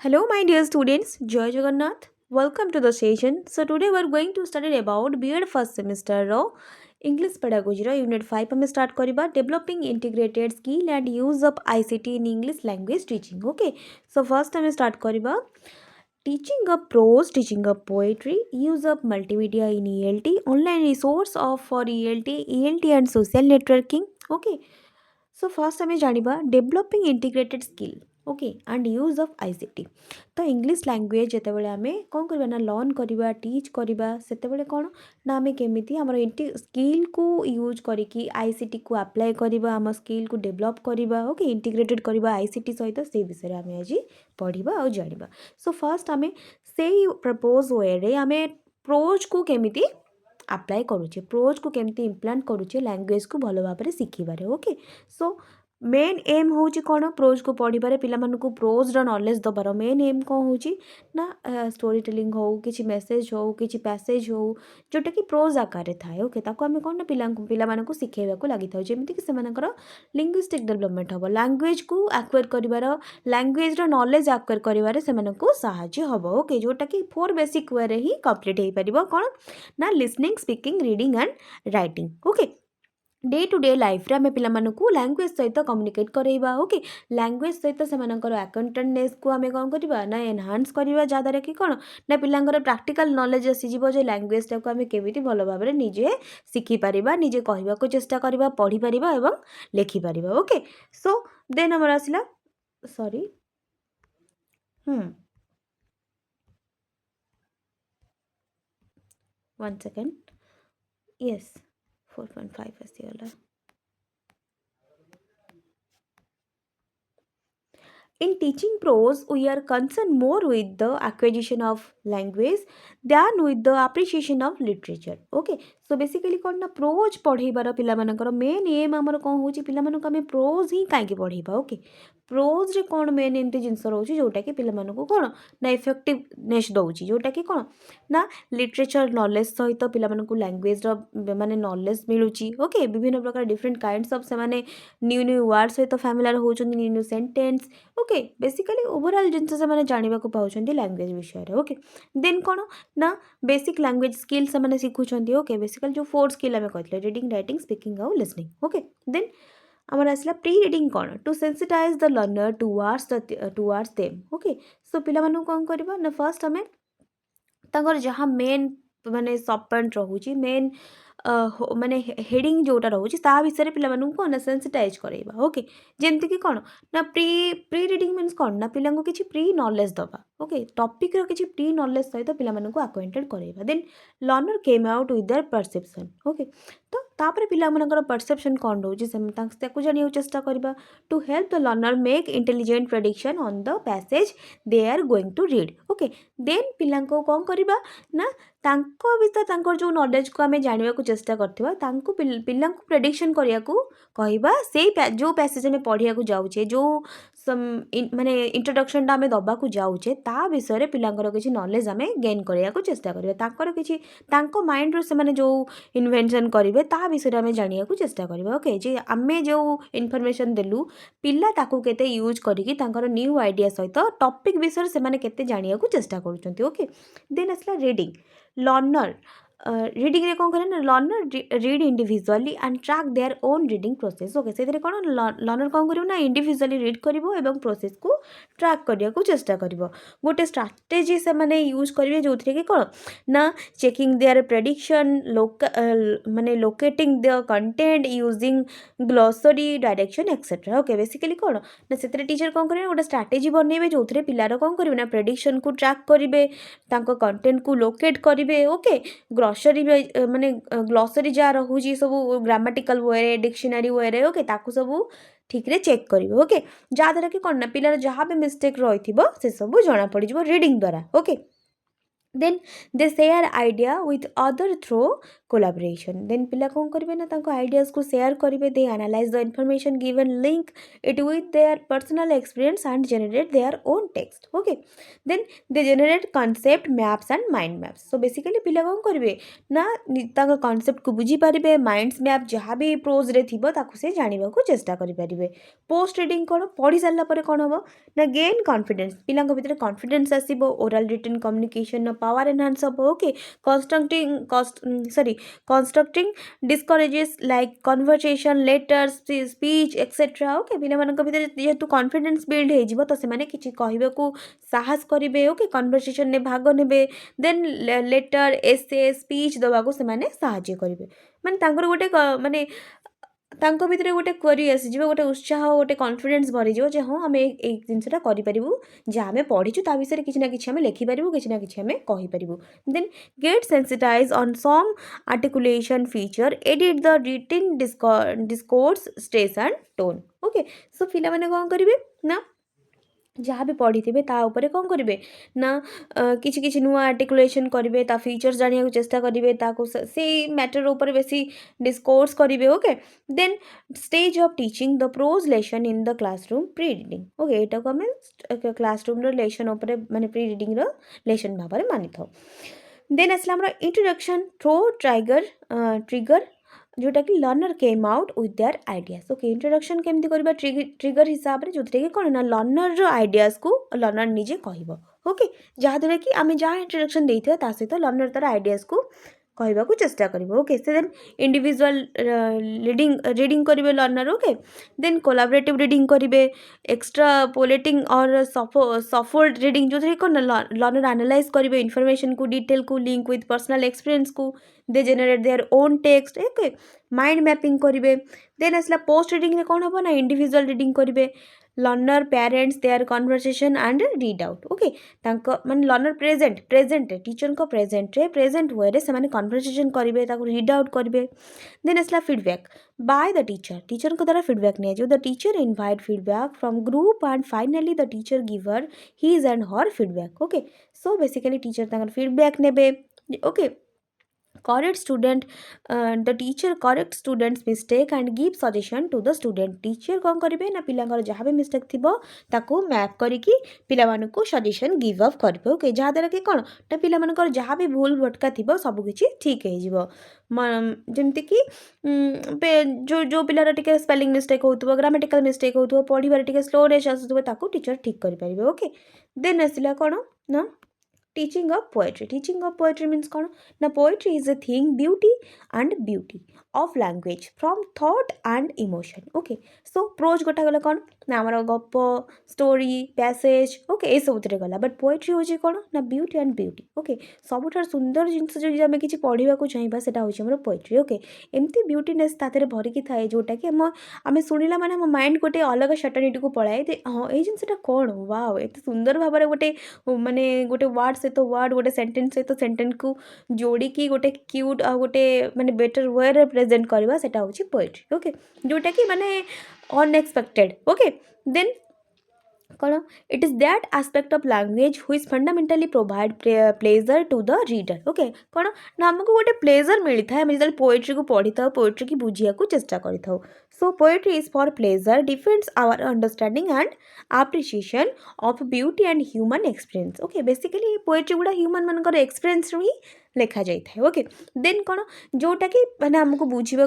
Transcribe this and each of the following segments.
Hello, my dear students. Jai Jagannath. Welcome to the session. So today we are going to study about B.Ed first semester ro English pedagogy ro unit 5 ଆମେ start କରିବା developing integrated skill and use of ICT in English language teaching. Okay. So first ଆମେ start କରିବା teaching of prose, teaching of poetry, use of multimedia in ELT, online resource of for ELT and social networking. Okay. So first आम जाना developing integrated skill okay and use of ICT तो English language जितेबाला आम कौन करवा ना learn करवा teach करवा से कौन ना आम केमी आम स्किल को यूज करके आईसीटी को अप्लाई करवा आम स्किल को डेभलप करवा ओके इंटीग्रेटेड करवा आईसीटी सहित से विषय आम आज पढ़ा और जाना सो फर्स्ट आम से प्रपोज वे आम प्रोज को केमी अप्लाई करुचे प्रोज को केमती इम्प्लांट करुचे लैंग्वेज को भल भाव में शिखिबारे ओके सो मेन एम हूँ कौन प्रोज को पढ़ी पिलामानकु प्रोज नॉलेज दबार मेन एम कौन हो ना स्टोरी टेलिंग हो कि मेसेज हो कि पैसेज हो जोटा कि प्रोज आकार थाए ओके ताको आम कौन ना पिलामानकु शिखेबा लगी था जमीक से लिंग्विस्टिक डेवलपमेंट हम लैंग्वेज को आक्वायर कर लैंग्वेज नॉलेज आक्वायर कर साहाय्य हम ओके जोटा कि 4 बेसिक वे ही कंप्लीट हो पार कौन ना listening speaking reading and writing okay day to day life रे आम पिलामानकु लैंग्वेज सहित कम्युनिकेट करवा ओके लैंग्वेज सहित से अकाउंटेंटनेस को आम कौन करवा ना एनहांस करवा जहाँद्वारा कि कौन ना पिलांकर प्रैक्टिकल नॉलेज आसीजिवो जे लैंग्वेज टाक आम केमिति भल भाव में निजे शिखिपर निजे कहवाक चेष्टा करवा पढ़ी पार एवं लिखिपर ओके सो देन आमर आसला sorry one second yes 4.5 आसीगला In teaching prose, we are concerned more with the acquisition of language than with the appreciation of literature. Okay, so basically कौन ना प्रोज पढ़ेबार पिलामानकर मेन एम आमर कौन हो पिलामानक आम pros ही कहीं पढ़ेबा okay pros रे कौन main एमती जिनस रोचे जोटा कि पिलामानकु कौन ना इफेक्टिवनेस दौची जोटा कि कौन ना लिटरेचर नॉलेज सहित पिलामानकु लैंग्वेज माने नॉलेज मिलूची ओके विभिन्न प्रकार डिफरेंट काइंड्स ऑफ से माने न्यू न्यू वर्ड सहित फैमिलियर होचंदी new new sentence okay basically overall जिनस से जाना पाँच लैंग्वेज विषय में ओके देन कौन ना बेसिक लैंग्वेज स्किल से शिखुंट ओके बेसिकली जो 4 स्किल आम कहते रीडिंग राइटिंग स्पीकिंग आउ लिसनिंग ओके देन आमर आसला प्री रीडिंग कौन to sensitize the learner towards them okay so पिला कौन करवा ना फर्स्ट आम जहाँ मेन माने सब पॉइंट रोचे मेन माने हेडिंग जोटा रोचे ता विषय पिलामानंकु कौन ना सेंसिटाइज करवा ओके जेमती कि कौन ना प्री रीडिंग मीन्स कौन ना पिलांको किछि प्री नॉलेज दबा ओके टॉपिक रो किछि प्री नॉलेज सहित पिलामानंकु अक्वाइंटेड करवा then learner came out with their perception okay तो तापर पिलामानंकर परसेप्शन कौन रोचे ताकू जानिया चेष्टा करबा to help the learner make intelligent prediction on the passage they are going to read okay then पिलांको कौन करबा ना तांको भीतर जो नॉलेज को आम जाना चेष्टा करथिबा तांको पिलांको प्रेडिक्शन करिया को कहबा से जो पैसेज में पढ़िया को जाउछे जो माने इंट्रोडक्शन आम दबा को जाउछे ता विषय रे पिलांकर किछि नॉलेज आम गेन करिया को चेष्टा करबा तांकर किछि तांको माइंड रो से माने जो इन्वेंशन करिवे ता विषय आम जानिया को चेष्टा करबा ओके जे आमे जो इन्फॉर्मेशन देलु पिला ताकू केते यूज करिकि तांकर न्यू आइडिया सहित टॉपिक विषय से माने केते जानिया को चेष्टा करूछंती ओके देन असला रीडिंग लर्नर रीडिंग रे कौन करे ना learner read individually and track their own reading process okay से कौन लर्नर कौन करिवो ना इंडिविजुअली रीड करिवो एवं प्रोसेस को ट्रैक करिया को चेष्टा करिवो गोटे स्ट्रैटेजी से माने यूज करिवे जोथरे कि कौन ना चेकिंग देयर प्रेडिक्शन माने locating the content using glossary direction etcetera okay basically कौन ना से टीचर कौन करेंगे गोटे स्ट्रैटेजी बनइबे जोथरे पिलार कौन करिवे ना प्रेडिक्शन को ट्रैक करिवे तांको कंटेंट को लोकेट करिवे ओके ग्रोसरी माने ग्लोसरी जहाँ रोचे सब ग्रामाटिकल वे डिक्शनरी वे ओके ताकू सब ठीक रे चेक करिवे ओके जहाँद्वारा कि कौन ना पिलार जहाँ भी मिस्टेक रही से सब जना पड़ रीडिंग द्वारा okay then they share idea with other through collaboration. Then ପିଲା କ'ଣ କରିବେ ନା ତାଙ୍କ ଆଇଡ଼ିଆସ୍କୁ ସେୟାର କରିବେ, they analyze the information given, link it with their personal experience and generate their own text. Okay, then they generate concept maps and mind maps. So basically ପିଲା କ'ଣ କରିବେ ନା ତାଙ୍କ କନସେପ୍ଟକୁ ବୁଝିପାରିବେ, ମାଇଣ୍ଡସ୍ ମ୍ୟାପ୍ ଯାହା ବି ପ୍ରୋଜ୍ରେ ଥିବ ତାକୁ ସେ ଜାଣିବାକୁ ଚେଷ୍ଟା କରିପାରିବେ। ପୋଷ୍ଟ ରିଡ଼ିଂ କ'ଣ, ପଢ଼ି ସାରିଲା ପରେ କ'ଣ ହେବ ନା ଗେନ୍ କନଫିଡେନ୍ସ, ପିଲାଙ୍କ ଭିତରେ କନଫିଡେନ୍ସ ଆସିବ, ଓରାଲ୍ ରିଟନ୍ କମ୍ୟୁନିକେସନ୍ର ପାୱାର ଏନହାନ୍ସ ହେବ। Okay, constructing discourages like conversation, letters, speech etc. Okay, ପିଲାମାନଙ୍କ ଭିତରେ ଯେହେତୁ କନଫିଡେନ୍ସ ବିଲ୍ଡ ହେଇଯିବ ତ ସେମାନେ କିଛି କହିବାକୁ ସାହସ କରିବେ। ଓକେ, କନଭରସେସନରେ ଭାଗ ନେବେ, ଦେନ୍ ଲେଟର, ଏସେ, ସ୍ପିଚ୍ ଦେବାକୁ ସେମାନେ ସାହାଯ୍ୟ କରିବେ। ମାନେ ତାଙ୍କର ଗୋଟେ ମାନେ ତାଙ୍କ ଭିତରେ ଗୋଟେ କ୍ୱେରି ଆସିଯିବ, ଗୋଟେ ଉତ୍ସାହ, ଗୋଟେ କନଫିଡେନ୍ସ ଭରିଯିବ ଯେ ହଁ ଆମେ ଏଇ ଜିନିଷଟା କରିପାରିବୁ, ଯାହା ଆମେ ପଢ଼ିଛୁ ତା ବିଷୟରେ କିଛି ନା କିଛି ଆମେ ଲେଖିପାରିବୁ, କିଛି ନା କିଛି ଆମେ କହିପାରିବୁ। ଦେନ୍ get sensitized on some articulation feature, edit the written discourse, stress and tone. Okay, so ପିଲାମାନେ କ'ଣ କରିବେ ନା ଯାହା ବି ପଢ଼ିଥିବେ ତା ଉପରେ କ'ଣ କରିବେ ନା କିଛି କିଛି ନୂଆ ଆର୍ଟିକୁଲେସନ୍ କରିବେ, ତା ଫିଚର୍ସ ଜାଣିବାକୁ ଚେଷ୍ଟା କରିବେ, ତାକୁ ସେଇ ମ୍ୟାଟର୍ ଉପରେ ବେଶୀ ଡିସ୍କୋର୍ସ କରିବେ। Okay, then stage of teaching the prose lesson in the classroom pre reading. Okay, ଏଇଟାକୁ ଆମେ କ୍ଲାସରୁମ୍ର ଲେସନ୍ ଉପରେ ମାନେ ପ୍ରି ରିଡ଼ିଂର ଲେସନ୍ ଭାବରେ ମାନିଥାଉ। ଦେନ୍ ଆସିଲା ଆମର ଇଣ୍ଟ୍ରୋଡକ୍ସନ୍ ଥ୍ରୋ ଟ୍ରିଗର୍, जोटाकि learner came out with their ideas. Okay, introduction केमती करबा ट्रिगर हिसाब रे जोथरे कि कोन ना लर्नर रो आइडियाज को लर्नर निजे कहबो। ओके, जहाँ द्वारा कि आम जहाँ इंट्रोडक्शन देइथिबा ता सहित लर्नर तार आइडियाज को कहबाकू चेष्टा करिवो। ओके, से देन इंडिविजुअल रीडिंग करिवे learner. Okay, then collaborative reading करिवे, एक्स्ट्रापोलेटिंग और सफोल्ड रीडिंग जो कोन लर्नर एनालाइज करिवे इन्फॉर्मेशन को, डिटेल को, लिंक विथ पर्सनल एक्सपीरियंस को, they generate their own text. Okay, mind mapping करिवे। देन आसला पोस्ट रीडिंग रे कोन हबो ना इंडिविजुअल रीडिंग करिवे, learner parents their conversation and read out. Okay, तांको माने लर्नर प्रेजेंट टीचर को प्रेजेंट वे रे से कन्वर्सेशन करिवे, ताको रीड आउट करिवे। देन आसला फीडबैक बाय द टीचर को द्वारा फीडबैक निया जो the teacher invite feedback from group and finally the teacher giver his and her feedback. Okay, so basically teacher तांकर फीडबैक नेबे। Okay, correct student the teacher correct students mistake and give suggestion to the student। Teacher कौन करेंगे ना पिलांकर जहाँ भी mistake थी ताको map करिकी पिलामानकु सजेशन गिव अप करेंगे। ओके, जहाँ द्वारा कि कौन ना पिलामानकर जहाँ भी भूल भटका थी सब किसी ठीक हो जमती कि जो पिलार टिके स्पेलिंग मिस्टेक होतुबो, ग्रामेटिकल मिस्टेक होतुबो, पढ़िबार टिके स्लोनेस आसुतुबो ताको टीचर ठीक करि परिबे। ओके, देन आसिला कौन ना teaching of poetry means कौन ना poetry is a thing beauty of language from thought and emotion। Okay, so prose गोटा गला कौन ना आमर गप, स्टोरी, पैसेज। ओके, ये सब गला, बट पोएट्री होची कौन ना ब्यूटी एंड ब्यूटी। ओके, सबुठार सुंदर जिनस जो आम कि पढ़ा चाहिए सेटा होची हमर पोएट्री। ओके, एमती ब्यूटीनेस ताते भरिकी थाए जोटा कि आम शुणिला माने हम माइंड गोटे अलग सर्टेनिटी को पलाए हाँ ये जिनसा कौन वाओ एत सुंदर भाव में गोटे माने गोटे वर्ड सहित वर्ड, गोटे सेंटेंस सहित सेंटेंस को जोड़िकी गोटे क्यूट आ गोटे माने बेटर वे रे प्रेजेंट करवा सेटा होची पोएट्री। ओके, जोटा कि माने अनएक्सपेक्टेड। ओके, देन कौन it is that aspect of language which fundamentally provide pleasure to the reader. Okay, कौन ना आमको गोटे प्लेजर मिलता है जो पोएट्री को पढ़ी था, पोएट्री की बुझिया को चेष्टा करी था। So poetry is for pleasure, defends our understanding and appreciation of beauty and human experience. Okay, basically poetry गुड़ा ह्यूमन मानकर एक्सपीरियंस ही लेखा जाए। ओके, देन कौन जोटा कि मैंने आमको बुझा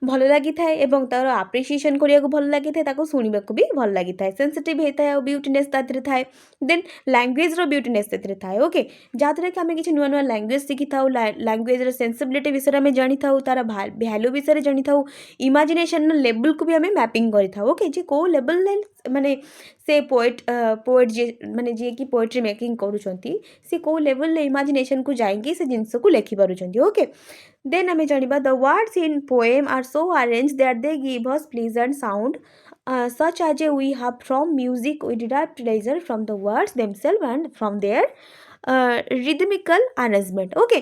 भल लगी थाए, तार आप्रिसिएशन करिया भल लगी थाए, शुणा भी भल लगी थाए, सेंसिटिव होता है, ब्यूटीनेस तातिर थाए। देन लैंग्वेज रो ब्यूटीनेस तातिर थाए। ओके, जहाँद्वारा कि आम किसी नुआ नुआ लैंग्वेज शिखी था, लैंग्वेज रो सेंसिबिलिटी विषय में जानी था, तार वैल्यू विषय जानी था, इमेजिनेशन लेवल को भी आम मैपिंग करी था। ओके, जी को लेवल माने से पोएट जी माने जी कि पोएट्री मेकिंग करूछंती से को लेवल इमेजिनेशन को जाएंगे से जिनस को लिखि पारुछंती। ओके, देन आम जानिबा the words in poem are so arrange that they give us pleasant sound such as we have from music, we derive pleasure from the words themselves and from their rhythmical arrangement। Okay,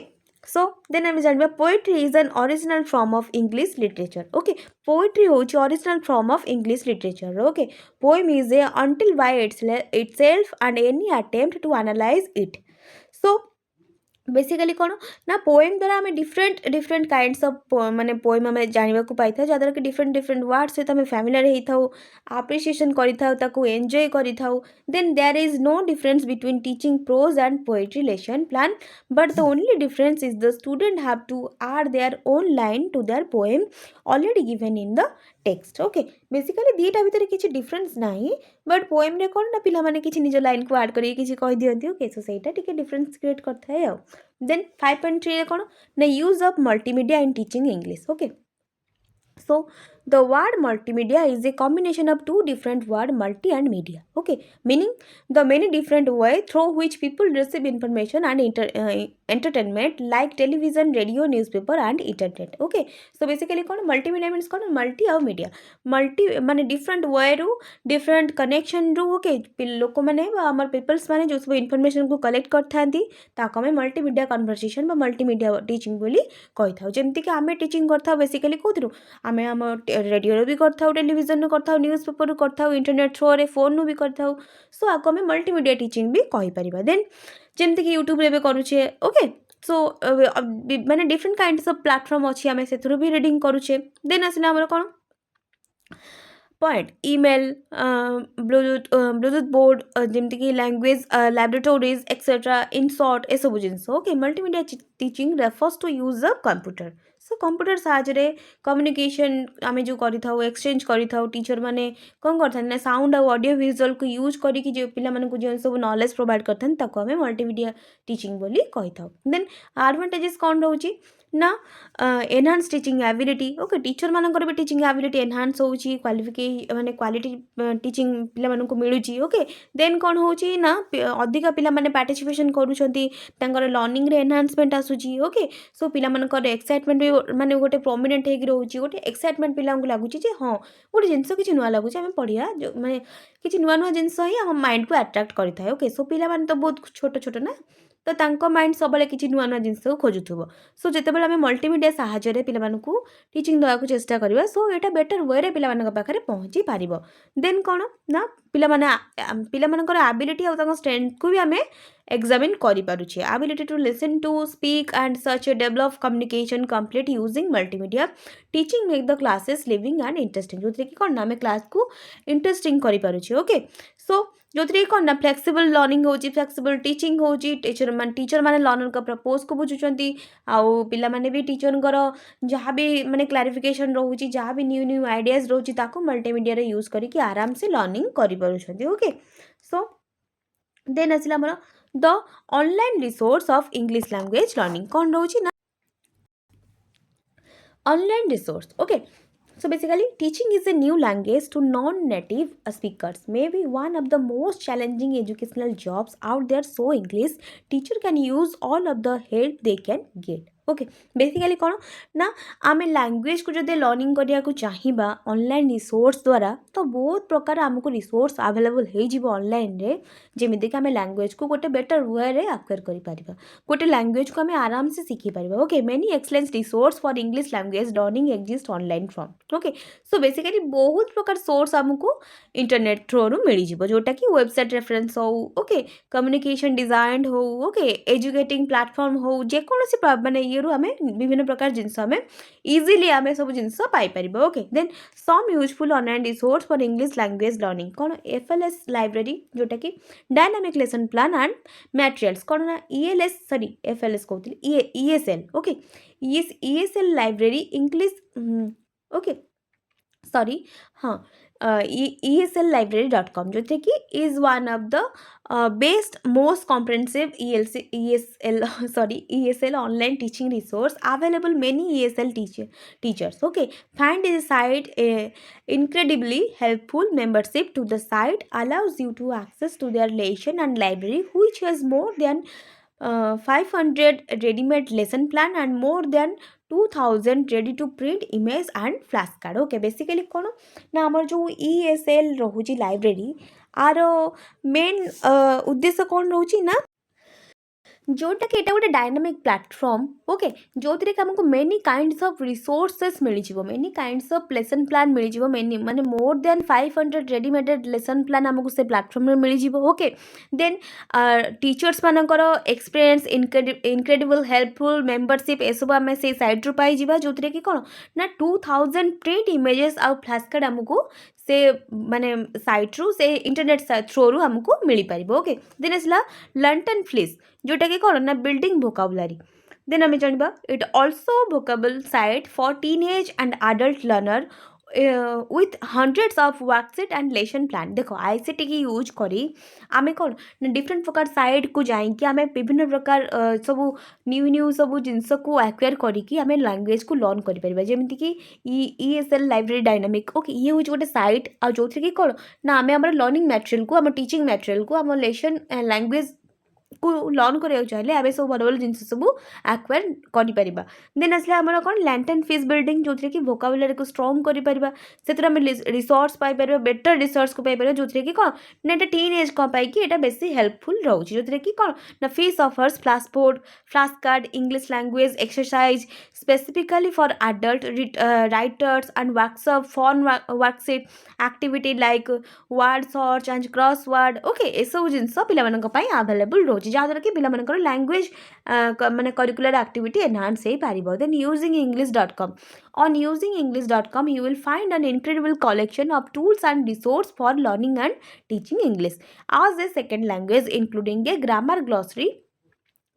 so then आम जानिबा poetry is an original form of English literature। Okay, poetry होची original form of English literature। Okay, poem is a until by itself and any attempt to analyze it। So basically कौन ना poem द्वारा आम different different kinds of माने poem आम जानवा पाई था जहाँद्वारा कि डिफरेंट डिफरेंट वर्ड सहित आम फैमिलियर होता आप्रिसिएशन कर एंजॉय कर then there is no difference between teaching prose and poetry lesson plan but the only difference is the student have to add their own line to their poem already given in the text okay basically दीटा भितर किसी difference नहीं but poem रे कौन ना पिला माने किसी निज लाइन को आड करी किसी कह दियंती ओके सो सेटा टिके डिफरेंस क्रिएट करता है देन 5.3 कौन ना use of multimedia in teaching English okay so the word multimedia is a combination of two different word multi and media okay meaning the many different way through which people receive information and entertainment like television radio newspaper and internet okay so basically कौन multimedia means कौन multi और media multi माने different way रू different connection रू okay लोक माने आमर peoples माने जो सब information को collect करथांती ताको हमें multimedia conversation बा multimedia teaching बोली कहि थाउ जेमति कि आमे टीचिंग करथाउ बेसिकली कोथरू आमे आम रेडियो भी करथाउ टेलीविजन करथाउ न्यूज पेपर करथाउ इंटरनेट थ्रू रे फोन भी करथाउ सो आको आमे मल्टीमीडिया टीचिंग भी कहि परिबा देन जेमति कि यूट्यूब रे भी करूछे ओके सो माने डिफरेंट काइंड्स ऑफ प्लेटफॉर्म अछि आमे सेथुरु भी रीडिंग करूछे देन आसिना हमर कोन पॉइंट ईमेल ब्लूटूथ बोर्ड जमीक language laboratories etcetera in short ए सब जिन okay multimedia teaching refers to use a computer so computer साहाय्य कम्युनिकेशन आम जो कर एक्सचेंज कर टीचर मैंने कौन कर साउंड और ऑडियो विजुअल को यूज करके जो पिला जो सब नॉलेज प्रोवाइड करते आम मल्टीमीडिया टीचिंग बोली कही था देन एडवांटेजेस कौन रोचे ना enhance teaching ability okay teacher मानकर भी टीचिंग एबिलिटी एनहांस होची क्वालिफिके माने क्वालिटी टीचिंग पिला मानक मिलुची ओके देन कौन होची ना अधिक पिला माने पार्टिसिपेशन करूछंती तांकर लर्निंग रे एनहांसमेंट आसुची ओके सो पिला मानकर एक्साइटमेंट भी माने गोटे प्रोमिनेंट हेगी रहउची गोटे एक्साइटमेंट पिला को लागुची जे हां गोटे जिंस किछि नुवा लागुची हम पढ़िया जो माने किछि नुवा नुवा जिंस ही हम माइंड को अट्रैक्ट करिथाय ओके सो पिला माने तो बहुत छोट छोट ना तो तांको माइंड सबले किछि नुवा नुवा जिंस को खोजुथबो सो जेतेबेले आम मल्टीमीडिया साहाय्य पिलामानकु टीचिंग देवाक चेष्टा करवा सो एटा बेटर वे रे पिलामानक पाखरे पहुँची पारिबो देन कौन ना पिलामानकर एबिलिटी और तांको स्ट्रेंथ को भी आमे एग्जामिन करि पारुछे ability to listen to speak and such develop communication complete using multimedia teaching make the classes living and interesting जो कि कौन ना आम क्लास को इंटरेस्टिंग करि पारुछे ओके सो जो कौन ना फ्लेक्सिबल लर्निंग होची फ्लेक्सिबल टीचिंग होची टीचर माने लर्नर का प्रपोज को बुझुचंती आउ पिला माने भी टीचर जहाँ भी माने क्लारिफिकेशन रोची जहाँ भी न्यू न्यू आइडियाज रोची ताको मल्टीमीडिया रे यूज करके आराम से लर्निंग करि पारुछंती ओके सो देन आसिला हमर the online resource of English language learning कौन रोची ना online resource okay so basically teaching is a new language to non-native speakers maybe one of the most challenging educational jobs out there so english teacher can use all of the help they can get okay basically कौन ना आम language को जब learning करिया को चाहिबा online resource द्वारा तो बहुत प्रकार आमको रिसोर्स अवेलेबल हो ऑनलाइन रे जेमिति कि आम लैंग्वेज को गोटे बेटर वे रे एक्वायर करि परिबा गोटे लैंग्वेज को आम आराम से शिखि परिबा okay many excellence resource for English language learning exist online from okay so basically बहुत प्रकार सोर्स आमको इंटरनेट थ्रू मिल जिवो जोटा कि वेबसाइट रेफरेंस हो ओके कम्युनिकेशन डिजाइन हो ओके एजुकेटिंग प्लेटफॉर्म हो जेकोसी माने रू आम विभिन्न प्रकार जिनस आम इजिली आम सब जिनस पाइपर okay then some useful online resource for English language learning कौन एफएलएस लाइब्रेरी जोटा कि dynamic lesson plan and materials कौन ना ईएलएस सॉरी एफएलएस कहते ESL okay ESL library English okay sorry हाँ eslibrary.com जो कि is one of the best most comprehensive ESL online teaching resource available many ESL teachers okay find this site incredibly helpful membership to the site allows you to access to their lesson and library which has more than 500 ready-made lesson plan and more than 2000 ready to print image and flashcard okay basically कौन ना आमर जो ESL रोची library are main उद्देश्य कौन रोची ना जोटा कि एटा गोटे डायनामिक प्लेटफॉर्म ओके जो आमको many kinds of resources mill many kinds of lesson plan mill many माने मोर देन 500 रेडीमेडेड लेसन प्लान आमको से प्लेटफॉर्म मिल ओके देन टीचर्स मानकर एक्सपीरियंस इनक्रेडिबल हेल्पफुल मेंबरशिप ए सब आम से सैट्रु पाई जो कि कौन ना 2000 प्रिंट इमेजेस आउ फ्लैश कार्ड आमको से माने सैट्रु से इंटरनेट थ्रोरु आमको मिल पार ओके देन आसला लंटन फ्लिस जोटा कि कौन ना बिल्डिंग भोकाबुलारी देन आम जानवा it also vocab site for teenage and adult learner with hundreds of worksheet and lesson plan देखो आईसीटी की यूज करी आमे कौन डिफरेंट प्रकार साइट को जाइए आमे विभिन्न प्रकार सब न्यू न्यू सब जिनस को एक्वायर करिकी आमे लैंग्वेज को लर्न करि परिबा जेमिति कि ईएसएल लाइब्रेरी डायनामिक ओके ये हूँ गोटे साइट आ जो कि कौन ना आमे हमर लर्निंग मटेरियल को आम टीचिंग मटेरियल को आम लेसन लैंग्वेज को लर्न करा चाहिए आम सब भल भल जिन सब एक्वायर कर देन आसला आमर कौन लैंटन फिश बिल्डिंग जो कि भोकाबुलारी को स्ट्रंग कर रिसोर्स पाइपर बेटर रिसोर्स को पाइपर जो कि कौन ना ये टीन एज कौन पाई कि बेसी हेल्पफुल रोचे जो कि कौन ना fish offers flashboard flash card English language exercise specifically for adult writers and workshop fun worksheet activity like word search and crossword okay ये सब जिन पे अवेलेबल रोचे जहाँद्वारा कि पिलामानकर लैंग्वेज माने करिकुलर एक्टिविटी एनहांस हो पारिबो then using english.com on using english.com you will find an incredible collection of tools and resource for learning and teaching English as a second language including a grammar glossary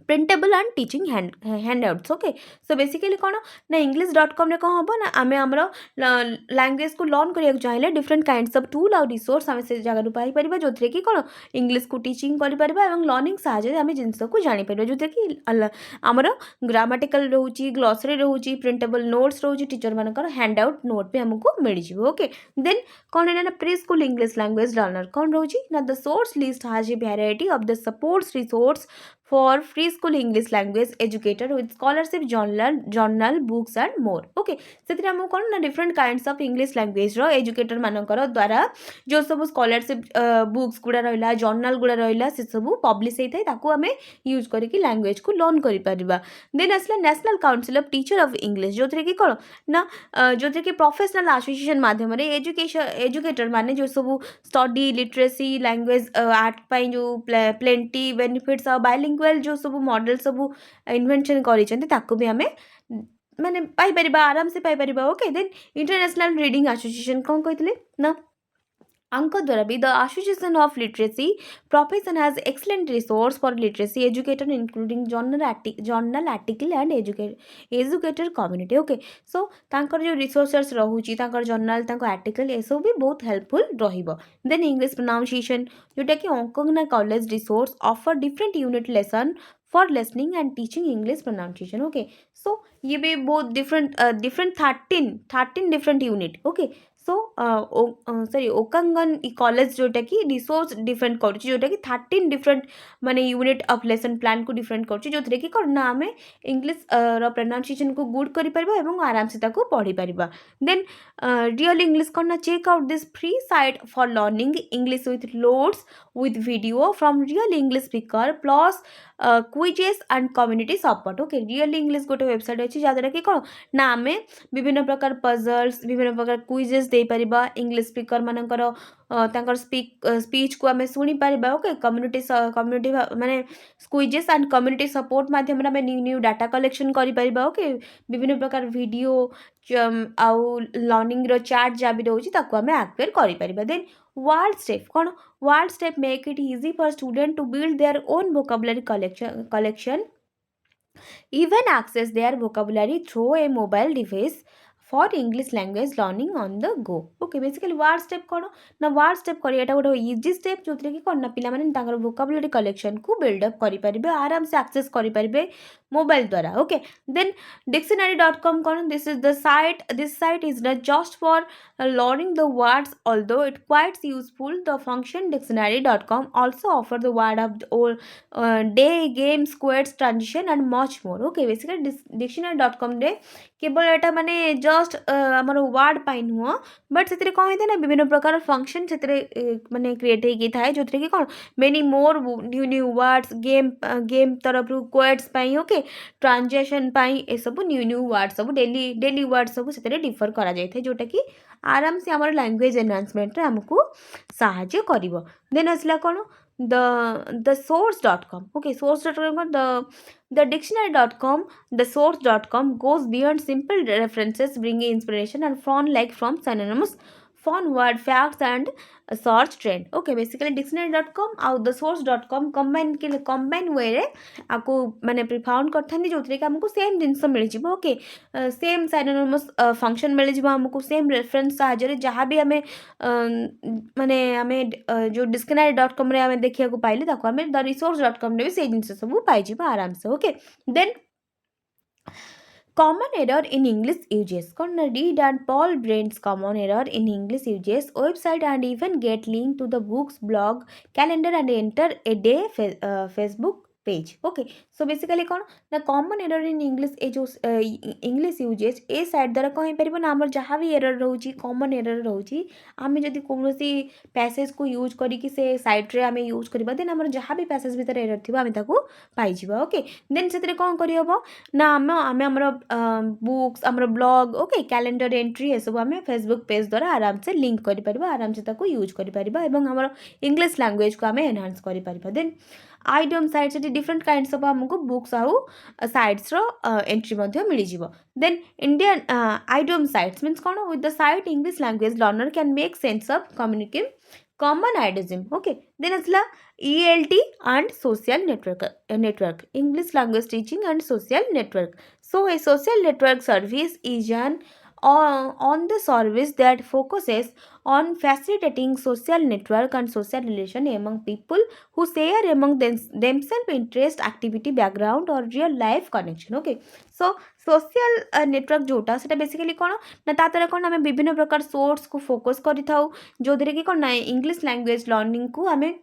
printable and teaching handouts okay so basically कौन ना english.com रे कौन हम ना आम आमर language को learn करा चाहिए डिफरेंट काइंड्स ऑफ टूल आउ रिसोर्स आम से जगह पाइपर जो कि कौन इंग्लिश को टीचिंग कर लर्निंग साहाଯ୍य आम जिनस को जापर जो कि आमर ग्रामाटिकल रोचे ग्लॉसरी रोचे प्रिंटेबल नोट्स रोचे टीचर मानकर हैंडआउट नोट भी आमको मिल जाए ओके देन कौन है ना pre school English language learner कौन रोचे ना the source list has a variety of the supports resource for free school English language educator with scholarship journal books and more okay से आमको कौन ना different kinds of English language educator मानकर द्वारा जो सब स्कॉलरशिप बुक्स गुड़ा रहा जर्नाल गुड़ा रहा से सब पब्लिश होता है ताकू आम यूज करके लैंग्वेज को लर्न कर देन आसला national council of teacher of English जो कि कौन ना जो कि प्रोफेशनल एसोसिएशन माध्यम एजुकेटर माने जो सब स्टडी लिटरेसी लैंग्वेज आर्ट जो प्लेंटी बेनिफिट्स और बायलिंग जो सब मॉडल सब इन्वेंशन कर भी आम माने पाइपर आराम से पाइपर okay then international reading association कौन कहते ना अंक द्वारा भी the association of literacy profession has excellent resource for literacy educator including journal article and educator community okay so तांकर जो रिसोर्सेस रोचे जर्नल आर्टिकल ये सब भी बहुत हेल्पफुल रहिबो देन इंग्लिश प्रोनाउंसिएशन जोटा कि Okanagan college resource offer different unit lesson for listening and teaching English pronunciation okay so ये भी बहुत different 13 different unit okay so sorry Okanagan college जोटा कि रिसोर्स डिफरेंट कर जोटा कि 13 डिफरेंट माने यूनिट ऑफ लेसन प्लान को डिफरेंट कर जो कि कौन ना आम इंग्लिश प्रोनाउंसिएशन को गुड कर आराम से पढ़ी पार देन रियल इंग्लिश कौन ना check out this free site for learning English with loads with video from real English speaker plus quizzes and community support okay real English गोटे वेबसाइट अच्छी जहाँद्वारा कि कौन ना आम विभिन्न प्रकार पजल्स विभिन्न प्रकार क्विजेस दे पारिबा इंग्लिश स्पीकर मानकर स्पीच को आम शुणी पार ओके कम्युनिटी माने क्विजेस एंड कम्युनिटी सपोर्ट माध्यम आम न्यू न्यू डाटा कलेक्शन कर ओके विभिन्न प्रकार वीडियो आउ लर्निंग रो चार्ट जहाँ भी रोचे आम एक्वायर कर देन वर्ड स्टेप कौन word step make it easy for student to build their own vocabulary collection even access their vocabulary through a mobile device for English language learning on the go okay basically word step कौन ना word step करिए एटा गोटे easy step जो कि कौन ना पिला माने तांकर vocabulary collection को बिल्ड अप करि परिबे आराम से एक्सेस करि परिबे मोबाइल द्वारा ओके देन dictionary.com कौन this site is not just for learning the words although it quite useful the function dictionary.com also offer the word of the day games quotes transition and much more okay basically dictionary.com रे केवल एटा माने just just आमर ward पाई नुह but से कौन होता है ना विभिन्न प्रकार फंक्शन से माने क्रिएट होगी थाए जो कि कौन many more new new words game game तरफ क्वेड्स पाई ओके ट्रांजेक्शन पाई ए सब न्यू न्यू वर्ड सब डेली डेली वर्ड सब से डिफर करा जाए जोटा कि आराम से आम लैंग्वेज एनहांसमेंट आमको साहाय्य कर देन आसला कौन the source.com okay source.com the dictionary.com the source.com goes beyond simple references bringing inspiration and fun like from synonymous fun word facts and search trend okay basically dictionary.com out the source.com combine way रे आपको माने found करथानी जोथरे कि हमको same जिंस मिल जिवो okay same साइनोनिमस function मिल जिवो हमको same reference साहाय्य जहाँ भी हमें माने हमें जो dictionary.com रे हमें देखिया को पाइले ताको हमें द resource.com रे भी से जिंस सब पाई जिवो आराम से okay then common error in English uses. Read and Paul Brand's common error in English uses website and even get link to the books, blog, calendar and enter a day Facebook page. Okay. So basically कौन ना common error in English ए जो English uses ए side द्वारा कहीं पर ना आमर जहाँ भी error रोची common error रोची आमे जदि कौनसी पैसेज को यूज करी कि से साइट रे आमे यूज करिबा देन आमर जहाँ भी पैसेज भीतर एरर थिबा आमे ताको पाई जिबा ओके देन सेतरे कोन करि हबो ना आमे हमर बुक्स हमर ब्लॉग ओके कैलेंडर एंट्री ए सब आमे फेसबुक पेज द्वारा आराम से लिंक करि परिबा आराम से ताको यूज करि परिबा एवं हमर इंग्लिश लैंग्वेज को आमे एनहांस करि परिबा then idiom sites different kinds of हमको बुक्स आउ साइट्स रो एंट्री मध्ये मिली जिवो then Indian idiom sites means कोन with the site English language learner can make sense of communicate common idism okay then asla ELT and social network English language teaching and social network so a social network service is an on the service that focuses on facilitating social network and social relation among people who share among themselves interest activity background or real life connection okay so social network जोटा सेटा basically कौन ना तातर कौन आम विभिन्न प्रकार source को focus करि थाउ जो कि कौन ना इंग्लिश लैंग्वेज लर्निंग को आम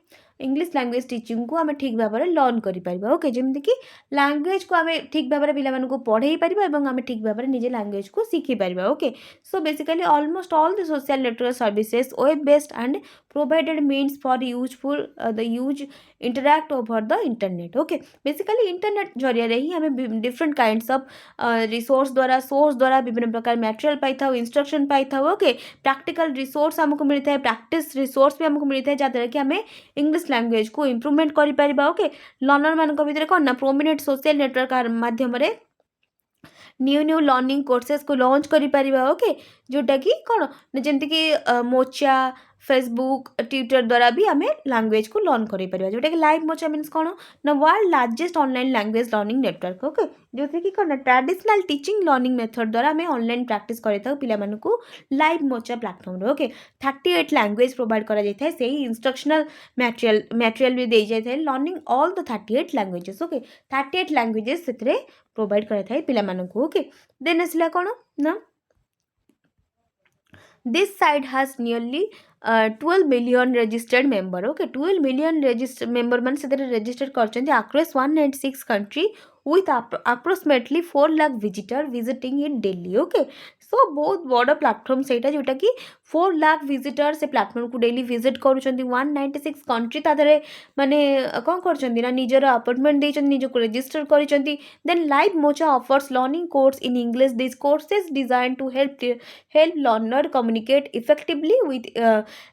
इंग्लिश लैंग्वेज टीचिंग को आम ठीक भाव में लर्न करें ओके जमी कि लैंग्वेज को आम ठीक भाव में पे पढ़े पार आम ठीक भाव में निजे लैंग्वेज को शिखिपर okay so basically almost all the social network services web based and provided means for useful the use interact over the internet okay basically internet जरिया ही हमें different kinds of रिसोर्स द्वारा सोर्स द्वारा विभिन्न प्रकार material पाई था instruction पाई था okay practical resource हमको मिलता है प्रैक्टिस रिसोर्स भी हमको मिलता है जहाँद्वारा कि हमें इंग्लिश लैंग्वेज को इम्प्रूवमेंट कर ओके लर्नर मान भर कौन ना प्रोमिनेंट सोशल नेटवर्क माध्यम न्यू न्यू लर्निंग कोर्सेस को लॉन्च कर ओके जोटा कि कौन जमती कि मोचा फेसबुक ट्विटर द्वारा भी आम लैंग्वेज को लर्न कर जोटा कि लाइव मोचा मीन्स कौन ना world largest online language learning network okay जो कि कौन ट्रेडिशनल टीचिंग लर्निंग मेथड द्वारा आम ऑनलाइन प्रैक्टिस करता पिलामानकु Livemocha platform okay 38 language provide करा जाए से इंस्ट्रक्शनल मटेरियल भी दी जाए learning all the 38 languages okay 38 languages से प्रोवाइड करा पिलामानकु ओके देन आसला कौन ना this site has nearly 12 million registered member okay 12 million registered member मान से registered करछन्ती across 196 country with approximately 4 lakh visitor visiting it daily okay so बहुत बड़ा प्लेटफॉर्म सेटा जोटा कि 4 लाख विजिटर से प्लेटफॉर्म को डेली विजिट करूछन्ती 196 कंट्री तादरे माने कोन करछन्ती ना निजर अपॉइंटमेंट देछन्ती निज को रजिस्टर करिछन्ती then Livemocha offers learning course in English this courses design to help learner communicate effectively with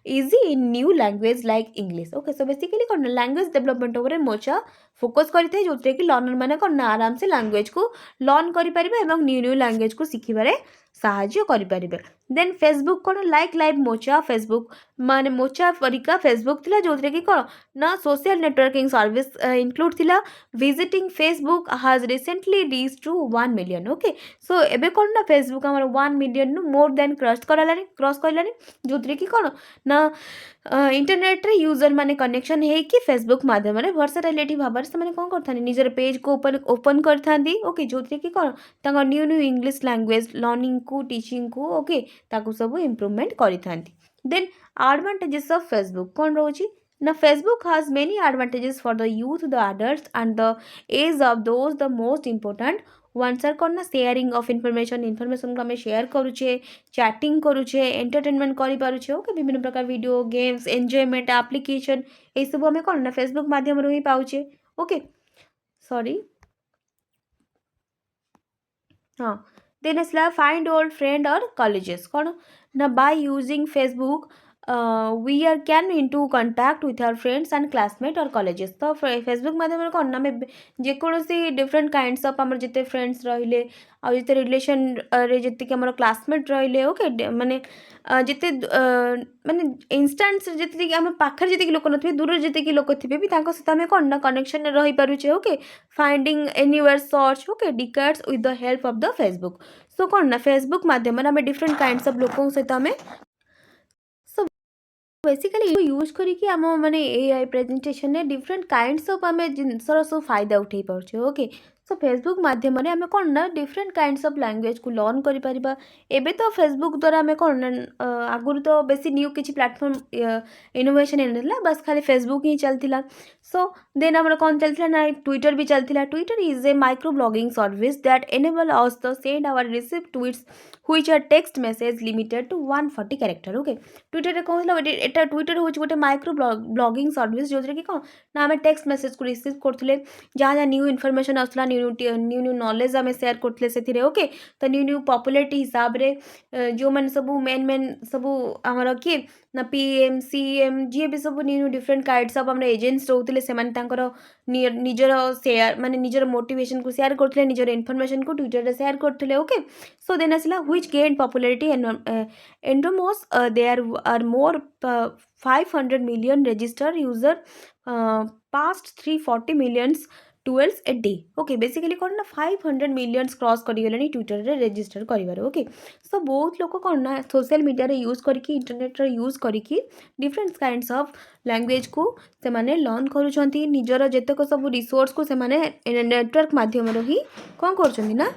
easy in new language like English okay so basically कौन language development over mocha focus करते जो कि learner मैंने कौन आराम से language को learn करें न्यू न्यू लैंग्वेज को शिखिबारे साहाय्य करें देन फेसबुक कौन लाइक लाइव मोचा फेसबुक माने मोचा परिका फेसबुक थिला जो कि कौन ना सोशल नेटवर्किंग सर्विस इंक्लूड थिला visiting Facebook has recently reach to 1 million okay so एबे कौन ना फेसबुक हमर 1 मिलियन नु मोर देन क्रॉस करलानी जो कि कौन ना इंटरनेट रे यूजर माने कनेक्शन है कि फेसबुक माध्यम रे वर्सटाइलिटी भाव से माने कोन करथानी निजर पेज को ओपन करथांदी ओके जो कि कौन तांगा new new English language learning को टीचिंग को ओके ताकू सब इम्प्रूवमेंट करिथांती देन एडवांटेजेस ऑफ फेसबुक कौन रोची ना Facebook has many advantages for the youth the adults and the age of those the most important ones are କ'ଣ ନା ସେୟାରିଂ ଅଫ୍ ଇନଫର୍ମେସନ୍କୁ ଆମେ ସେୟାର କରୁଛେ, ଚାଟିଂ କରୁଛେ, ଏଣ୍ଟରଟେନମେଣ୍ଟ କରିପାରୁଛେ। ଓକେ, ବିଭିନ୍ନ ପ୍ରକାର ଭିଡ଼ିଓ ଗେମ୍ସ, ଏନ୍ଜୟମେଣ୍ଟ, ଆପ୍ଲିକେସନ୍ ଏଇସବୁ ଆମେ କ'ଣ ନା ଫେସବୁକ୍ ମାଧ୍ୟମରୁ ହିଁ ପାଉଛେ। ଓକେ, ସରି ହଁ। ଦେନ୍ ଆସିଲା ଫାଇଣ୍ଡ ଓଲ୍ଡ ଫ୍ରେଣ୍ଡ ଅର୍ କଲେଜେସ୍। କ'ଣ ନା Bai using Facebook we are can into contact with our friends and classmate or colleges। ତ ଫେସବୁକ୍ ମାଧ୍ୟମରେ କ'ଣ ନା ଆମେ ଯେକୌଣସି ଡିଫରେଣ୍ଟ କାଇଣ୍ଡସ୍ ଅଫ୍ ଆମର ଯେତେ ଫ୍ରେଣ୍ଡସ୍ ରହିଲେ ଆଉ ଯେତେ ରିଲେସନ୍ରେ ଯେତିକି ଆମର କ୍ଲାସମେଟ୍ ରହିଲେ, ଓକେ, ମାନେ ଯେତେ ମାନେ ଇନଷ୍ଟାନ୍ସ ଯେତିକି ଆମ ପାଖରେ ଯେତିକି ଲୋକ ନଥିବେ, ଦୂରରେ ଯେତିକି ଲୋକ ଥିବେ ବି ତାଙ୍କ ସହିତ ଆମେ କ'ଣ ନା କନେକ୍ସନ୍ରେ ରହିପାରୁଛେ। Okay, finding anywhere search, okay, ଡିକାର୍ଡସ୍ with the help of the Facebook. So କ'ଣ ନା ଫେସବୁକ୍ ମାଧ୍ୟମରେ ଆମେ ଡିଫରେଣ୍ଟ କାଇଣ୍ଡସ୍ ଅଫ୍ ଲୋକଙ୍କ ସହିତ ଆମେ बेसिकली यूज करिकी आम माने एआई प्रेजेंटेशन रे डिफरेंट काइंड्स ऑफ आम जिनसर सब फायदा उठे पार्छे। ओके, सो फेसबुक माध्यम आम कौन ना डिफरेंट काइंड्स ऑफ लैंग्वेज को लर्न करि परिबा। एबे तो फेसबुक द्वारा आम कौन ना आगुरी तो बेसी न्यू किछि प्लेटफॉर्म इनोवेशन एला, बस खाली फेसबुक ही चलतिला। सो देन आमर कौन चलतिला ना ट्विटर भी चलतिला। Twitter is a micro blogging service that enable us the send our receive tweets which are text message limited to 140 character. Okay, Twitter कहला एटा ट्विटर हूँ गोटे माइक्रो ब्लॉगिंग सर्विस जो कि कौन ना आम टेक्स्ट मैसेज को रिसीव करते जहाँ जहाँ न्यू इनफर्मेशन आसला, न्यू न्यू नॉलेज आम सेयार करते से। ओके, तो न्यू न्यू पॉपुलैरिटी हिसाब से जो मैंने सब मेन सब आमर किए ना पीएम सीएम जी भी सब new new different kinds of हमर एजेंट्स रोते से निजर शेयर माने निजर मोटिवेशन को शेयर करते, निजर इनफर्मेशन को ट्विटर रे शेयर करते। ओके, सो देन आसला which gain popularity enormous there are more 500 million registered user past 340 millions tweets a day. Okay, basically कौन ना 500 मिलियंस क्रॉस करीगले ट्विटर रे रजिस्टर करिवार। ओके, सो बहुत लोक कौन ना सोशल मीडिया रे यूज करके इंटरनेट रे यूज करके डिफरेंट काइंड्स ऑफ लैंग्वेज को से माने लर्न करूछंती। निजर जेतक सब रिसोर्स को से माने नेटवर्क माध्यम रो ही कौन करछंती ना।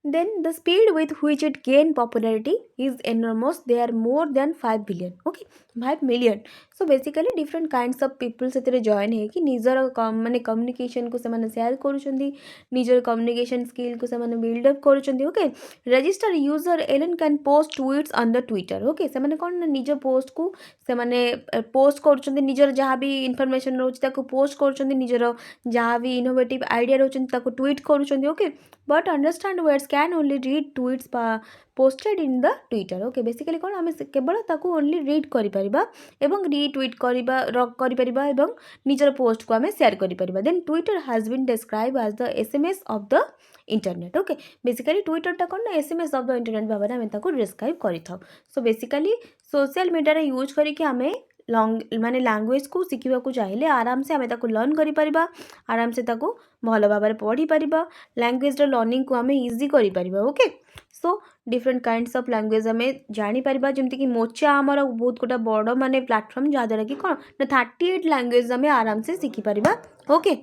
Then the speed with which it gained popularity is enormous. They are more than 5 billion. Okay, 5 million. So basically different kinds of people से join है कि निजर माने communication को से माने share करूँचंदी, निजर communication skill को से माने build up करूँचंदी। Okay, register user alone can post tweets on the Twitter. Okay, से माने कौन ना निजर post को से माने post करूँचंदी, निजर जहाँ भी information रोच ताको post करूँचंदी, निजर जहाँ भी innovative idea रोचंदी ताको tweet करूँचंदी। Okay, but understand words can only read tweets posted in the Twitter। Okay, basically कौन आम केवल ताको ओनली रीड करिपरिबा एवं रीट्वीट करिपरिबा एवं निजर पोस्ट को आम शेयर करिपरिबा। Then Twitter has been describe as the SMS of the internet. Okay, basically ट्विटरटा कौन ना एसएमएस ऑफ द इंटरनेट भाव में आम ताको डिस्क्राइब करिथाउ। सो बेसिकली सोशल मीडिया रे यूज करके आम लॉन्ग माने लैंग्वेज को शिखा चाहिए आराम से आम ताको लर्न करिपरिबा, आराम से ताको भल भाव में पढ़ी पारिबा, लैंग्वेज लर्निंग को आम इजी करिपरिबा। Okay, so different kinds of language आम जानी परिबा, जमती कि मोचा आमर बहुत गोटा बड़ माने प्लेटफॉर्म जहाँद्वारा कि कौन ना 38 लैंग्वेज आम आराम से शिखी परिबा। ओके।